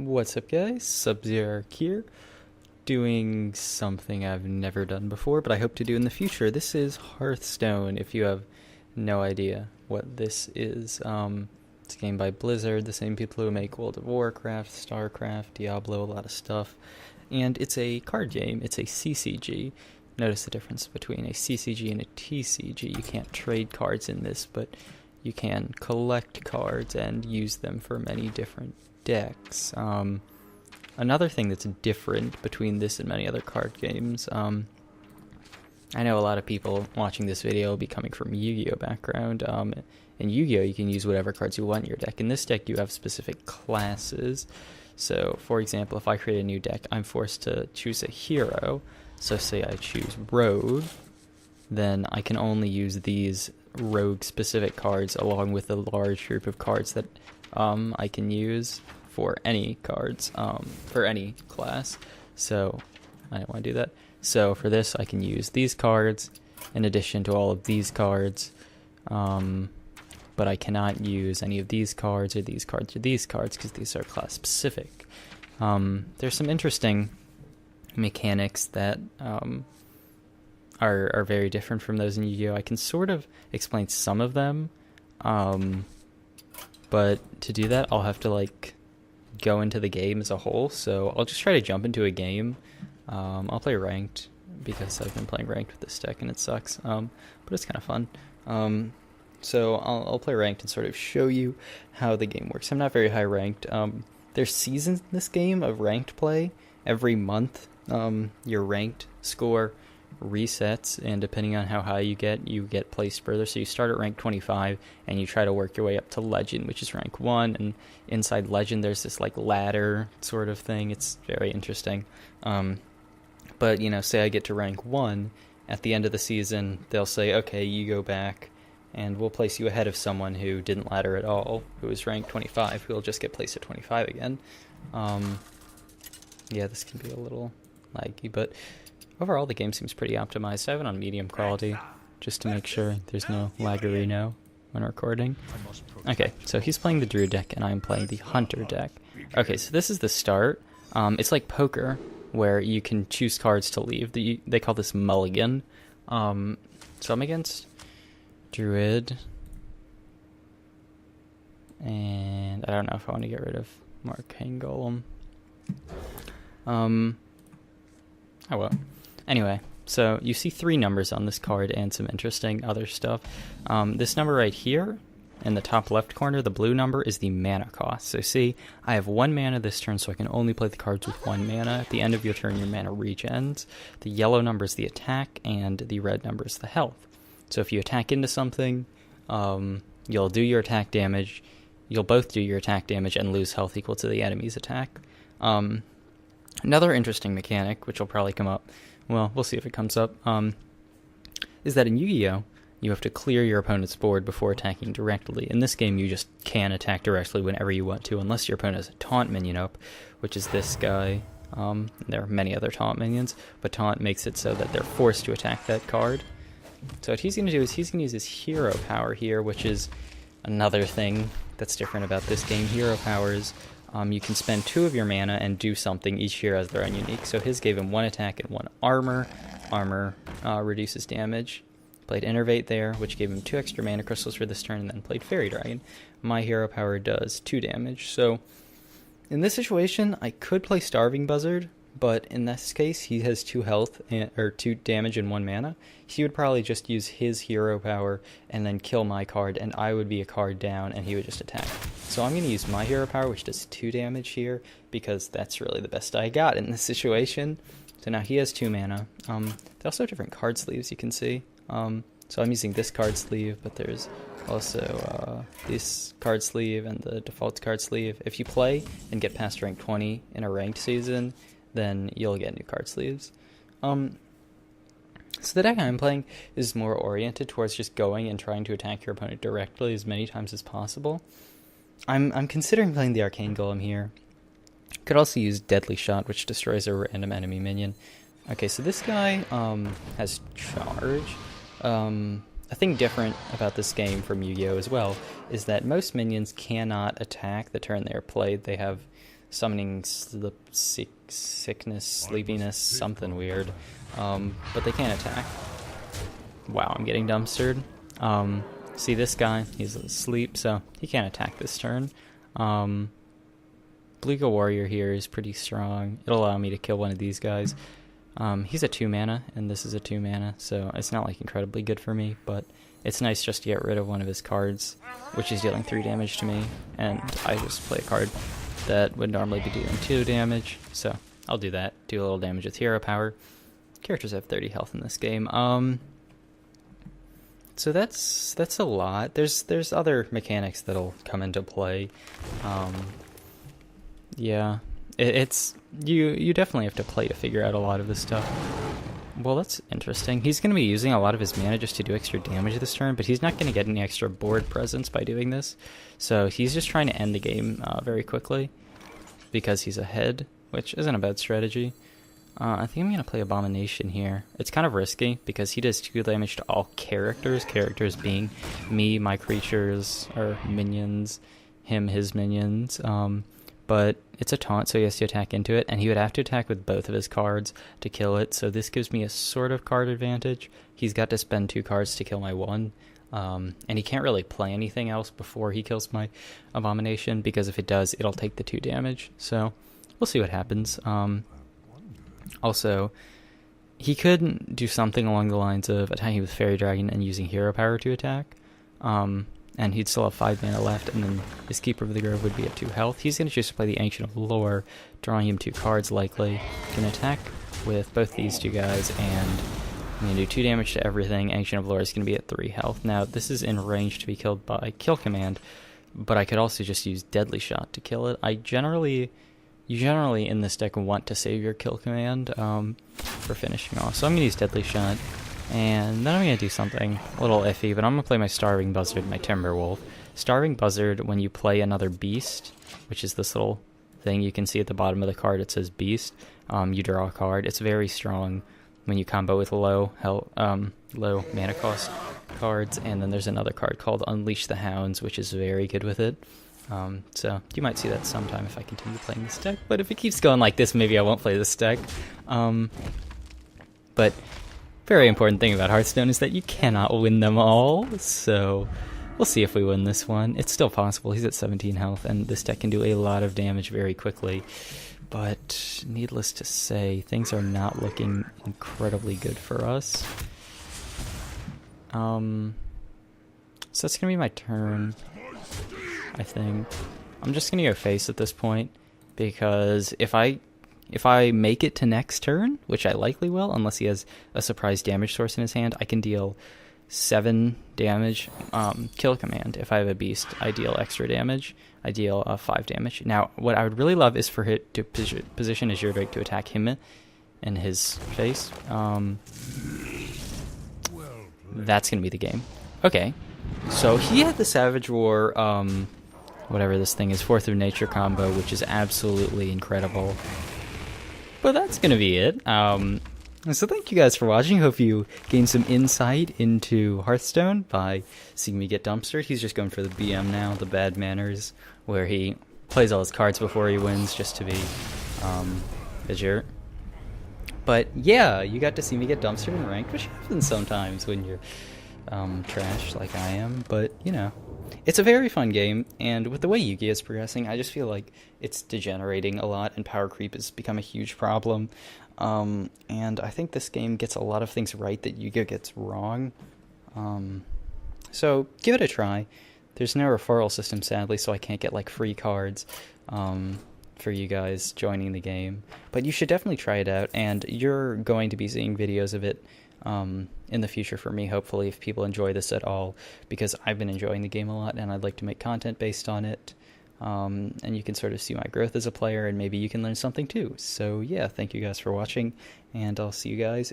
What's up, guys? Sub-Zero here, doing something I've never done before, but I hope to do in the future. This is Hearthstone, if you have no idea what this is. It's a game by Blizzard, the same people who make World of Warcraft, StarCraft, Diablo, a lot of stuff. And it's a card game. It's a CCG. Notice the difference between a CCG and a TCG. You can't trade cards in this, but you can collect cards and use them for many different decks. Another thing that's different between this and many other card games, I know a lot of people watching this video will be coming from Yu-Gi-Oh background. In Yu-Gi-Oh you can use whatever cards you want in your deck. In this deck you have specific classes. So for example, if I create a new deck, I'm forced to choose a hero. So say I choose Rogue, then I can only use these Rogue specific cards along with a large group of cards that I can use for any cards, for any class. So I don't want to do that. So for this I can use these cards in addition to all of these cards, but I cannot use any of these cards or these cards or these cards because these are class specific. There's some interesting mechanics that are very different from those in Yu-Gi-Oh! I can sort of explain some of them, but to do that I'll have to go into the game as a whole, so I'll just try to jump into a game. I'll play ranked because I've been playing ranked with this deck and it sucks, but it's kind of fun. So I'll play ranked and sort of show you how the game works. I'm not very high ranked. There's seasons in this game of ranked play. Every month your ranked score resets, and depending on how high you get placed further. So you start at rank 25 and you try to work your way up to legend, which is rank 1, and inside legend there's this ladder sort of thing. It's very interesting. But say I get to rank 1 at the end of the season, they'll say, okay, you go back and we'll place you ahead of someone who didn't ladder at all, who was ranked 25, who will just get placed at 25 again. Yeah, this can be a little laggy, but overall the game seems pretty optimized. I have it on medium quality just to make sure there's no laggerino when recording. Okay, so he's playing the Druid deck and I'm playing the Hunter deck. Okay, so this is the start. It's like poker where you can choose cards to leave. They call this mulligan. So I'm against Druid, and I don't know if I want to get rid of Arcane Golem. Oh well. Anyway, so you see 3 numbers on this card and some interesting other stuff. This number right here in the top left corner, the blue number, is the mana cost. So see, I have 1 mana this turn, so I can only play the cards with 1 mana. At the end of your turn, your mana regens. The yellow number is the attack, and the red number is the health. So if you attack into something, you'll do your attack damage. You'll both do your attack damage and lose health equal to the enemy's attack. Another interesting mechanic, which will probably come up, well, we'll see if it comes up, is that in Yu-Gi-Oh! You have to clear your opponent's board before attacking directly. In this game, you just can attack directly whenever you want to, unless your opponent has a taunt minion up, which is this guy. There are many other taunt minions, but taunt makes it so that they're forced to attack that card. So what he's going to do is he's going to use his hero power here, which is another thing that's different about this game. Hero powers, you can spend 2 of your mana and do something. Each hero has their own unique. So his gave him 1 attack and 1 armor. Armor reduces damage. Played Innervate there, which gave him 2 extra mana crystals for this turn, and then played Fairy Dragon. My hero power does 2 damage. So in this situation, I could play Starving Buzzard, but in this case, he has 2 health, or 2 damage and 1 mana. He would probably just use his hero power and then kill my card, and I would be a card down, and he would just attack. So I'm going to use my hero power, which does 2 damage here, because that's really the best I got in this situation. So now he has 2 mana. They also have different card sleeves, you can see. So I'm using this card sleeve, but there's also this card sleeve and the default card sleeve. If you play and get past rank 20 in a ranked season, then you'll get new card sleeves. So the deck I'm playing is more oriented towards just going and trying to attack your opponent directly as many times as possible. I'm considering playing the Arcane Golem here. Could also use Deadly Shot, which destroys a random enemy minion. Okay, so this guy has Charge. A thing different about this game from Yu-Gi-Oh! As well is that most minions cannot attack the turn they are played. They have summoning sickness, sleepiness, something weird. But they can't attack. Wow, I'm getting dumpstered. See this guy? He's asleep, so he can't attack this turn. Bleaker Warrior here is pretty strong. It'll allow me to kill one of these guys. He's a 2 mana, and this is a 2 mana, so it's not like incredibly good for me, but it's nice just to get rid of one of his cards, which is dealing 3 damage to me, and I just play a card that would normally be dealing 2 damage, so I'll do that. Do a little damage with hero power. Characters have 30 health in this game. So that's a lot. There's other mechanics that'll come into play. Yeah, it's you definitely have to play to figure out a lot of this stuff. Well, that's interesting. He's going to be using a lot of his mana just to do extra damage this turn, but he's not going to get any extra board presence by doing this. So he's just trying to end the game very quickly because he's ahead, which isn't a bad strategy. I think I'm going to play Abomination here. It's kind of risky because he does 2 damage to all characters, characters being me, my creatures, or minions, him, his minions. But it's a taunt, so he has to attack into it, and he would have to attack with both of his cards to kill it, so this gives me a sort of card advantage. He's got to spend 2 cards to kill my 1, and he can't really play anything else before he kills my Abomination, because if it does, it'll take the 2 damage, so we'll see what happens. Also, he could do something along the lines of attacking with Fairy Dragon and using hero power to attack, and he'd still have 5 mana left, and then his Keeper of the Grove would be at 2 health. He's going to choose to play the Ancient of Lore, drawing him 2 cards likely. Can attack with both these 2 guys, and I'm going to do 2 damage to everything. Ancient of Lore is going to be at 3 health. Now, this is in range to be killed by Kill Command, but I could also just use Deadly Shot to kill it. You generally in this deck want to save your Kill Command for finishing off. So I'm going to use Deadly Shot. And then I'm going to do something a little iffy, but I'm going to play my Starving Buzzard, my Timberwolf. Starving Buzzard, when you play another beast, which is this little thing you can see at the bottom of the card, it says beast, you draw a card. It's very strong when you combo with low mana cost cards, and then there's another card called Unleash the Hounds, which is very good with it. So you might see that sometime if I continue playing this deck, but if it keeps going like this, maybe I won't play this deck. But very important thing about Hearthstone is that you cannot win them all, so we'll see if we win this one. It's still possible. He's at 17 health, and this deck can do a lot of damage very quickly, but needless to say, things are not looking incredibly good for us. So that's going to be my turn, I think. I'm just going to go face at this point, because if I make it to next turn, which I likely will, unless he has a surprise damage source in his hand, I can deal 7 damage. Kill Command. If I have a beast, I deal extra damage. I deal 5 damage. Now, what I would really love is for it to position Azure Drake to attack him in his face. That's going to be the game. Okay. So he had the Savage War, whatever this thing is, Force of Nature combo, which is absolutely incredible. But that's going to be it. So thank you guys for watching. Hope you gained some insight into Hearthstone by seeing me get dumpstered. He's just going for the BM now, the bad manners, where he plays all his cards before he wins just to be a jerk. But yeah, you got to see me get dumpstered in ranked, which happens sometimes when you're trash like I am. But, you know, it's a very fun game, and with the way Yu-Gi is progressing, I just feel like it's degenerating a lot, and power creep has become a huge problem. And I think this game gets a lot of things right that Yu-Gi gets wrong. So give it a try. There's no referral system, sadly, so I can't get like free cards for you guys joining the game. But you should definitely try it out, and you're going to be seeing videos of it in the future for me, hopefully, if people enjoy this at all, because I've been enjoying the game a lot, and I'd like to make content based on it. And you can sort of see my growth as a player, and maybe you can learn something too. So yeah, thank you guys for watching, and I'll see you guys